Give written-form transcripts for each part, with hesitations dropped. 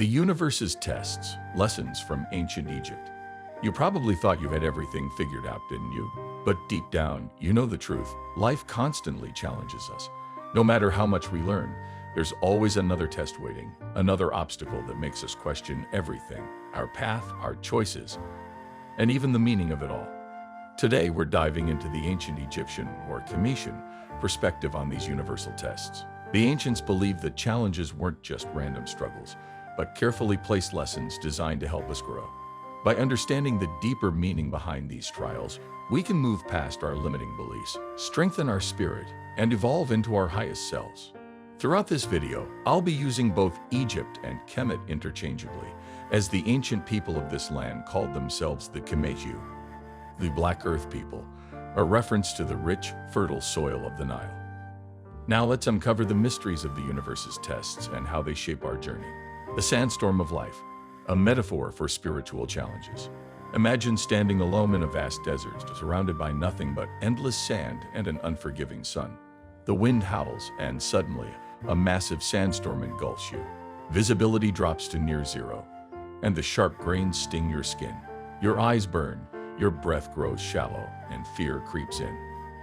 The universe's tests, lessons from ancient Egypt. You probably thought you had everything figured out, didn't you? But deep down, you know the truth. Life constantly challenges us. No matter how much we learn, there's always another test waiting, another obstacle that makes us question everything, our path, our choices, and even the meaning of it all. Today, we're diving into the ancient Egyptian, or Kemetian, perspective on these universal tests. The ancients believed that challenges weren't just random struggles, but carefully placed lessons designed to help us grow. By understanding the deeper meaning behind these trials, we can move past our limiting beliefs, strengthen our spirit, and evolve into our highest selves. Throughout this video, I'll be using both Egypt and Kemet interchangeably, as the ancient people of this land called themselves the Kemetu, the Black Earth people, a reference to the rich, fertile soil of the Nile. Now let's uncover the mysteries of the universe's tests and how they shape our journey. The sandstorm of life, a metaphor for spiritual challenges. Imagine standing alone in a vast desert, surrounded by nothing but endless sand and an unforgiving sun. The wind howls, and suddenly, a massive sandstorm engulfs you. Visibility drops to near zero, and the sharp grains sting your skin. Your eyes burn, your breath grows shallow, and fear creeps in.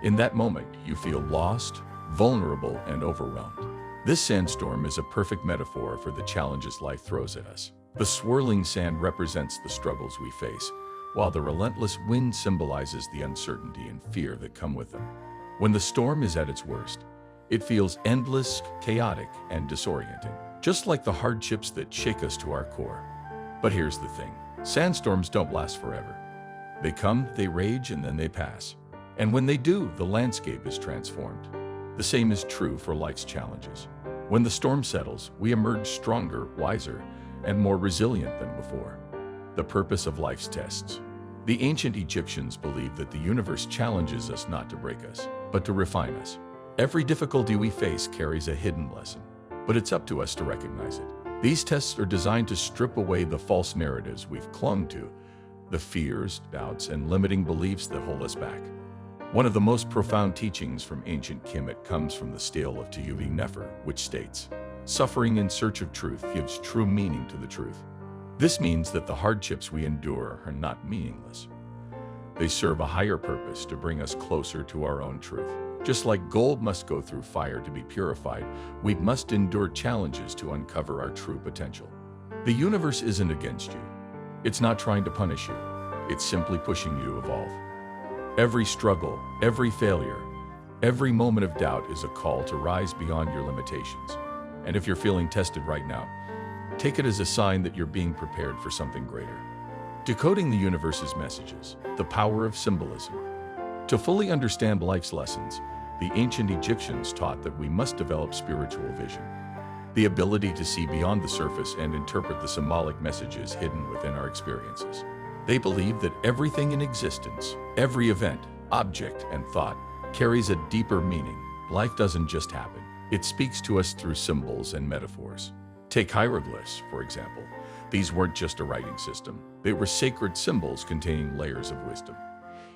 In that moment, you feel lost, vulnerable, and overwhelmed. This sandstorm is a perfect metaphor for the challenges life throws at us. The swirling sand represents the struggles we face, while the relentless wind symbolizes the uncertainty and fear that come with them. When the storm is at its worst, it feels endless, chaotic, and disorienting, just like the hardships that shake us to our core. But here's the thing, sandstorms don't last forever. They come, they rage, and then they pass. And when they do, the landscape is transformed. The same is true for life's challenges. When the storm settles, we emerge stronger, wiser, and more resilient than before. The purpose of life's tests. The ancient Egyptians believed that the universe challenges us not to break us, but to refine us. Every difficulty we face carries a hidden lesson, but it's up to us to recognize it. These tests are designed to strip away the false narratives we've clung to, the fears, doubts, and limiting beliefs that hold us back. One of the most profound teachings from ancient Kemet comes from the Stele of Tujuh-Nefer, which states, "Suffering in search of truth gives true meaning to the truth." This means that the hardships we endure are not meaningless. They serve a higher purpose to bring us closer to our own truth. Just like gold must go through fire to be purified, we must endure challenges to uncover our true potential. The universe isn't against you. It's not trying to punish you. It's simply pushing you to evolve. Every struggle, every failure, every moment of doubt is a call to rise beyond your limitations. And if you're feeling tested right now, take it as a sign that you're being prepared for something greater. Decoding the universe's messages, the power of symbolism. To fully understand life's lessons, the ancient Egyptians taught that we must develop spiritual vision, the ability to see beyond the surface and interpret the symbolic messages hidden within our experiences. They believed that everything in existence, every event, object, and thought carries a deeper meaning. Life doesn't just happen. It speaks to us through symbols and metaphors. Take hieroglyphs, for example. These weren't just a writing system. They were sacred symbols containing layers of wisdom.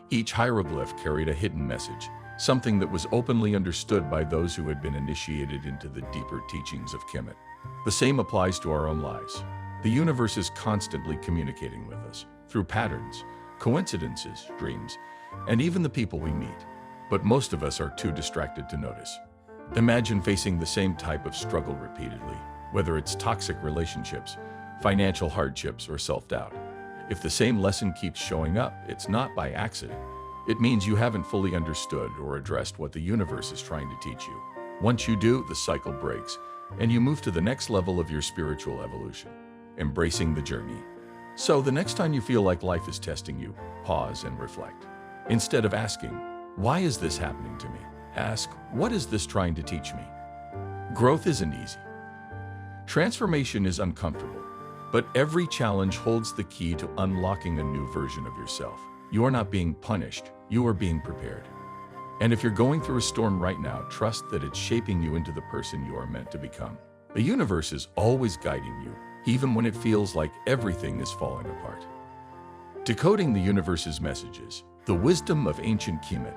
Each hieroglyph carried a hidden message, something that was openly understood by those who had been initiated into the deeper teachings of Kemet. The same applies to our own lives. The universe is constantly communicating with us through patterns, coincidences, dreams, and even the people we meet. But most of us are too distracted to notice. Imagine facing the same type of struggle repeatedly, whether it's toxic relationships, financial hardships, or self-doubt. If the same lesson keeps showing up, it's not by accident. It means you haven't fully understood or addressed what the universe is trying to teach you. Once you do, the cycle breaks, and you move to the next level of your spiritual evolution, embracing the journey. So the next time you feel like life is testing you, pause and reflect. Instead of asking, "Why is this happening to me?" ask, "What is this trying to teach me?" Growth isn't easy. Transformation is uncomfortable, but every challenge holds the key to unlocking a new version of yourself. You are not being punished, you are being prepared. And if you're going through a storm right now, trust that it's shaping you into the person you are meant to become. The universe is always guiding you, even when it feels like everything is falling apart. Decoding the universe's messages, the wisdom of ancient Kemet.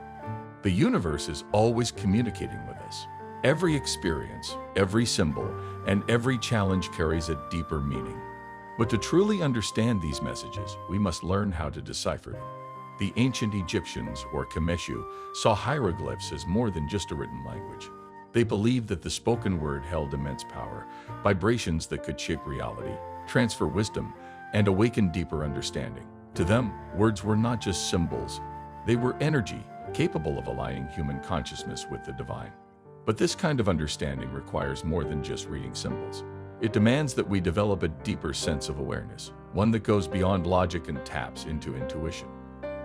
The universe is always communicating with us. Every experience, every symbol, and every challenge carries a deeper meaning. But to truly understand these messages, we must learn how to decipher them. The ancient Egyptians, or Kemeshu, saw hieroglyphs as more than just a written language. They believed that the spoken word held immense power, vibrations that could shape reality, transfer wisdom, and awaken deeper understanding. To them, words were not just symbols. They were energy, capable of aligning human consciousness with the divine. But this kind of understanding requires more than just reading symbols. It demands that we develop a deeper sense of awareness, one that goes beyond logic and taps into intuition.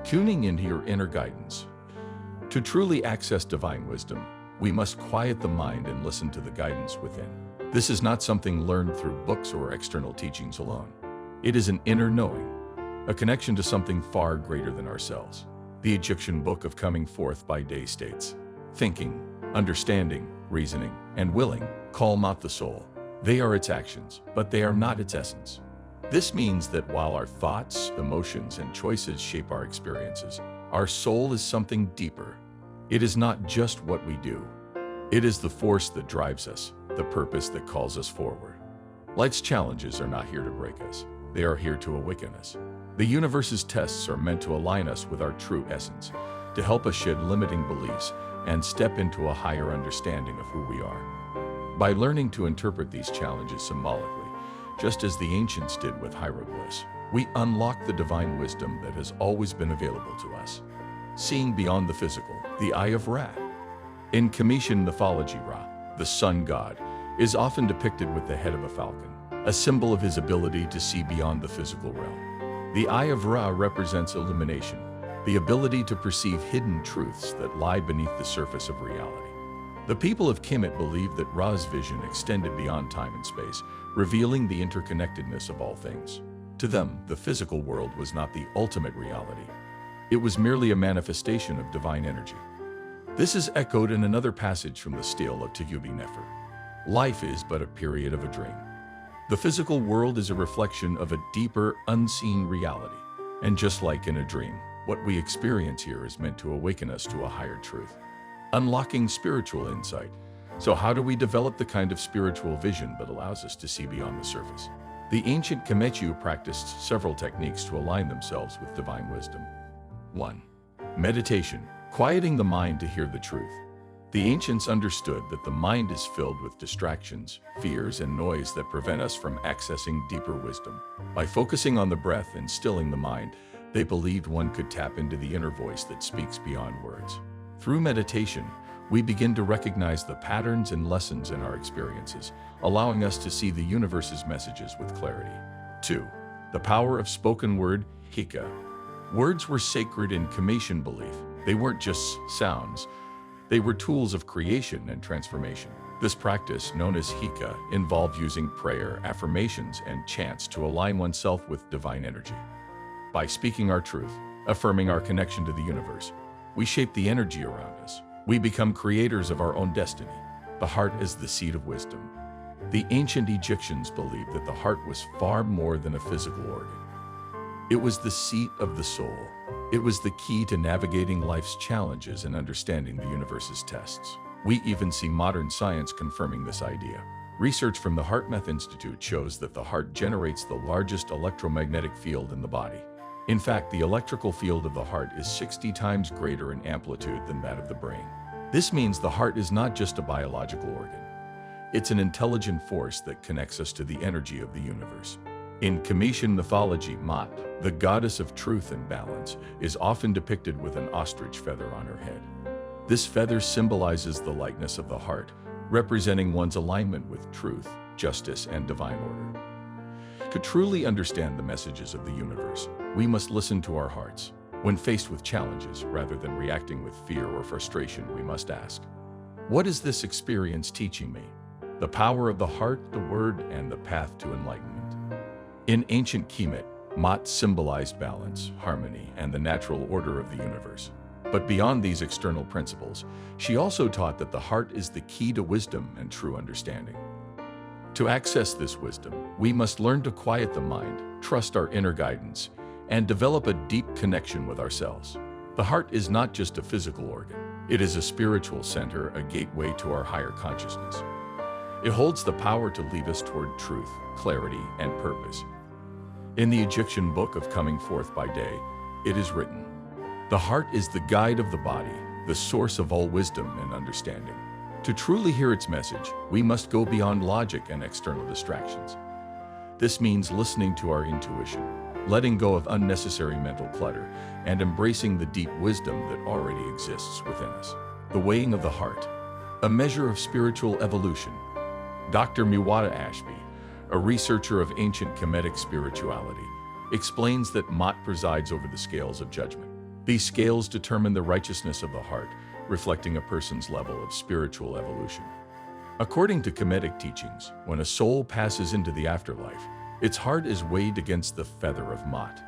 Tuning into your inner guidance. To truly access divine wisdom, we must quiet the mind and listen to the guidance within. This is not something learned through books or external teachings alone. It is an inner knowing, a connection to something far greater than ourselves. The Egyptian Book of Coming Forth by Day states, thinking, understanding, reasoning, and willing calm out the soul. They are its actions, but they are not its essence. This means that while our thoughts, emotions, and choices shape our experiences, our soul is something deeper. It is not just what we do. It is the force that drives us, the purpose that calls us forward. Life's challenges are not here to break us. They are here to awaken us. The universe's tests are meant to align us with our true essence, to help us shed limiting beliefs and step into a higher understanding of who we are. By learning to interpret these challenges symbolically, just as the ancients did with hieroglyphs, we unlock the divine wisdom that has always been available to us. Seeing beyond the physical, the Eye of Ra. In Kemetian mythology, Ra, the sun god, is often depicted with the head of a falcon, a symbol of his ability to see beyond the physical realm. The Eye of Ra represents illumination, the ability to perceive hidden truths that lie beneath the surface of reality. The people of Kemet believed that Ra's vision extended beyond time and space, revealing the interconnectedness of all things. To them, the physical world was not the ultimate reality. It was merely a manifestation of divine energy. This is echoed in another passage from the Stele of Tehubi-Nefer. Life is but a period of a dream. The physical world is a reflection of a deeper, unseen reality. And just like in a dream, what we experience here is meant to awaken us to a higher truth. Unlocking spiritual insight. So how do we develop the kind of spiritual vision that allows us to see beyond the surface? The ancient Kemetiyu practiced several techniques to align themselves with divine wisdom. 1. Meditation, quieting the mind to hear the truth. The ancients understood that the mind is filled with distractions, fears, and noise that prevent us from accessing deeper wisdom. By focusing on the breath and stilling the mind, they believed one could tap into the inner voice that speaks beyond words. Through meditation, we begin to recognize the patterns and lessons in our experiences, allowing us to see the universe's messages with clarity. 2. The power of spoken word, Hika. Words were sacred in Kemetian belief. They weren't just sounds. They were tools of creation and transformation. This practice, known as Hika, involved using prayer, affirmations, and chants to align oneself with divine energy. By speaking our truth, affirming our connection to the universe, we shape the energy around us. We become creators of our own destiny. The heart is the seat of wisdom. The ancient Egyptians believed that the heart was far more than a physical organ. It was the seat of the soul. It was the key to navigating life's challenges and understanding the universe's tests. We even see modern science confirming this idea. Research from the HeartMath Institute shows that the heart generates the largest electromagnetic field in the body. In fact, the electrical field of the heart is 60 times greater in amplitude than that of the brain. This means the heart is not just a biological organ. It's an intelligent force that connects us to the energy of the universe. In Kemetian mythology, Maat, the goddess of truth and balance, is often depicted with an ostrich feather on her head. This feather symbolizes the lightness of the heart, representing one's alignment with truth, justice, and divine order. To truly understand the messages of the universe, we must listen to our hearts. When faced with challenges, rather than reacting with fear or frustration, we must ask, what is this experience teaching me? The power of the heart, the word, and the path to enlightenment. In ancient Kemet, Maat symbolized balance, harmony, and the natural order of the universe. But beyond these external principles, she also taught that the heart is the key to wisdom and true understanding. To access this wisdom, we must learn to quiet the mind, trust our inner guidance, and develop a deep connection with ourselves. The heart is not just a physical organ. It is a spiritual center, a gateway to our higher consciousness. It holds the power to lead us toward truth, clarity, and purpose. In the Egyptian book of Coming Forth by Day, it is written, "The heart is the guide of the body, the source of all wisdom and understanding. To truly hear its message, we must go beyond logic and external distractions." This means listening to our intuition, letting go of unnecessary mental clutter, and embracing the deep wisdom that already exists within us. The weighing of the heart, a measure of spiritual evolution. Dr. Miwada Ashby, a researcher of ancient Kemetic spirituality, explains that Ma'at presides over the scales of judgment. These scales determine the righteousness of the heart, reflecting a person's level of spiritual evolution. According to Kemetic teachings, when a soul passes into the afterlife, its heart is weighed against the feather of Ma'at.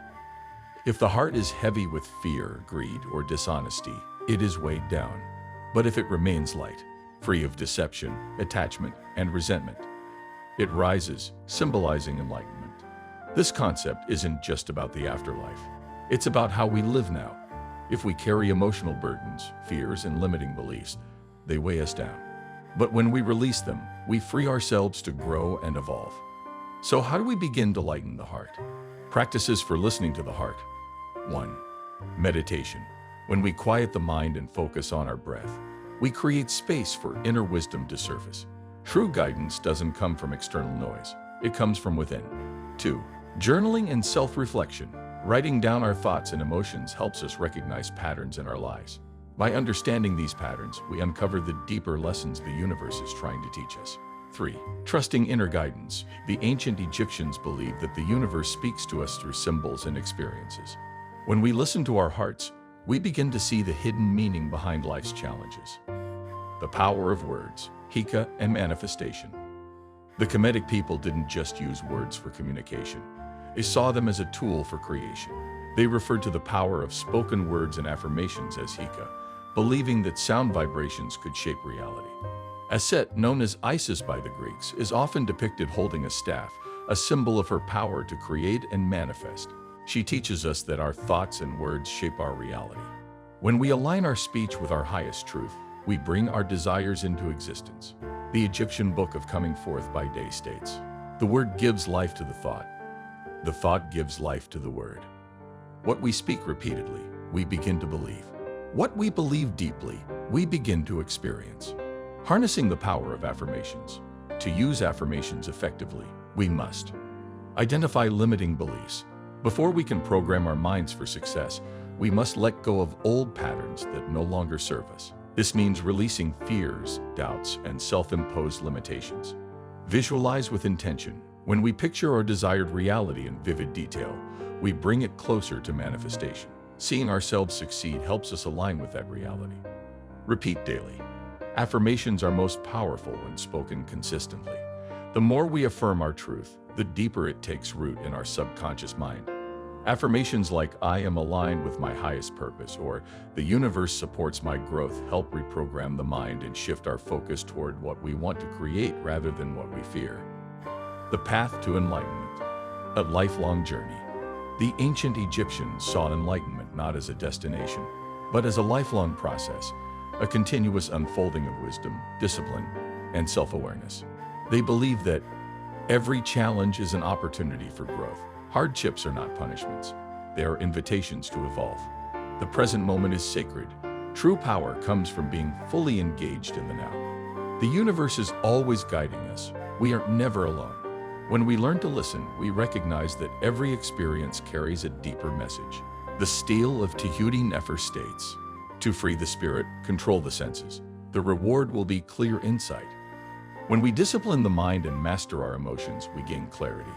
If the heart is heavy with fear, greed, or dishonesty, it is weighed down. But if it remains light, free of deception, attachment, and resentment, it rises, symbolizing enlightenment. This concept isn't just about the afterlife. It's about how we live now. If we carry emotional burdens, fears, and limiting beliefs, they weigh us down. But when we release them, we free ourselves to grow and evolve. So how do we begin to lighten the heart? Practices for listening to the heart. 1. Meditation. When we quiet the mind and focus on our breath, we create space for inner wisdom to surface. True guidance doesn't come from external noise. It comes from within. 2. Journaling and self-reflection. Writing down our thoughts and emotions helps us recognize patterns in our lives. By understanding these patterns, we uncover the deeper lessons the universe is trying to teach us. 3. Trusting inner guidance. The ancient Egyptians believed that the universe speaks to us through symbols and experiences. When we listen to our hearts, we begin to see the hidden meaning behind life's challenges. The power of words, Hika, and manifestation. The Kemetic people didn't just use words for communication. They saw them as a tool for creation. They referred to the power of spoken words and affirmations as Hika, believing that sound vibrations could shape reality. Aset, known as Isis by the Greeks, is often depicted holding a staff, a symbol of her power to create and manifest. She teaches us that our thoughts and words shape our reality. When we align our speech with our highest truth, we bring our desires into existence. The Egyptian book of Coming Forth by Day states, "The word gives life to the thought. The thought gives life to the word." What we speak repeatedly, we begin to believe. What we believe deeply, we begin to experience. Harnessing the power of affirmations. To use affirmations effectively, we must identify limiting beliefs. Before we can program our minds for success, we must let go of old patterns that no longer serve us. This means releasing fears, doubts, and self-imposed limitations. Visualize with intention. When we picture our desired reality in vivid detail, we bring it closer to manifestation. Seeing ourselves succeed helps us align with that reality. Repeat daily. Affirmations are most powerful when spoken consistently. The more we affirm our truth, the deeper it takes root in our subconscious mind. Affirmations like "I am aligned with my highest purpose" or "The universe supports my growth" help reprogram the mind and shift our focus toward what we want to create rather than what we fear. The path to enlightenment. A lifelong journey. The ancient Egyptians saw enlightenment not as a destination, but as a lifelong process, a continuous unfolding of wisdom, discipline, and self-awareness. They believed that every challenge is an opportunity for growth. Hardships are not punishments. They are invitations to evolve. The present moment is sacred. True power comes from being fully engaged in the now. The universe is always guiding us. We are never alone. When we learn to listen, we recognize that every experience carries a deeper message. The stele of Tehuti Nefer states, "To free the spirit, control the senses. The reward will be clear insight." When we discipline the mind and master our emotions, we gain clarity.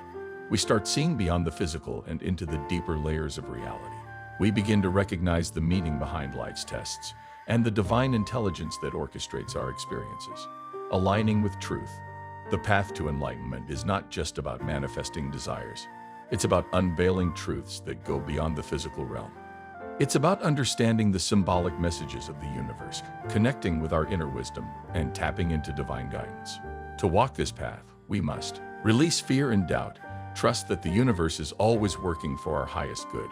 We start seeing beyond the physical and into the deeper layers of reality. We begin to recognize the meaning behind life's tests and the divine intelligence that orchestrates our experiences. Aligning with truth. The path to enlightenment is not just about manifesting desires. It's about unveiling truths that go beyond the physical realm. It's about understanding the symbolic messages of the universe, connecting with our inner wisdom, and tapping into divine guidance. To walk this path, we must release fear and doubt, trust that the universe is always working for our highest good,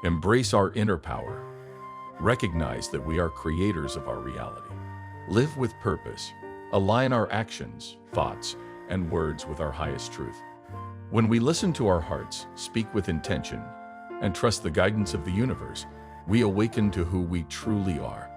embrace our inner power, Recognize that we are creators of our reality. Live with purpose. Align our actions, thoughts, and words with our highest truth. When we listen to our hearts, speak with intention, and trust the guidance of the universe, we awaken to who we truly are.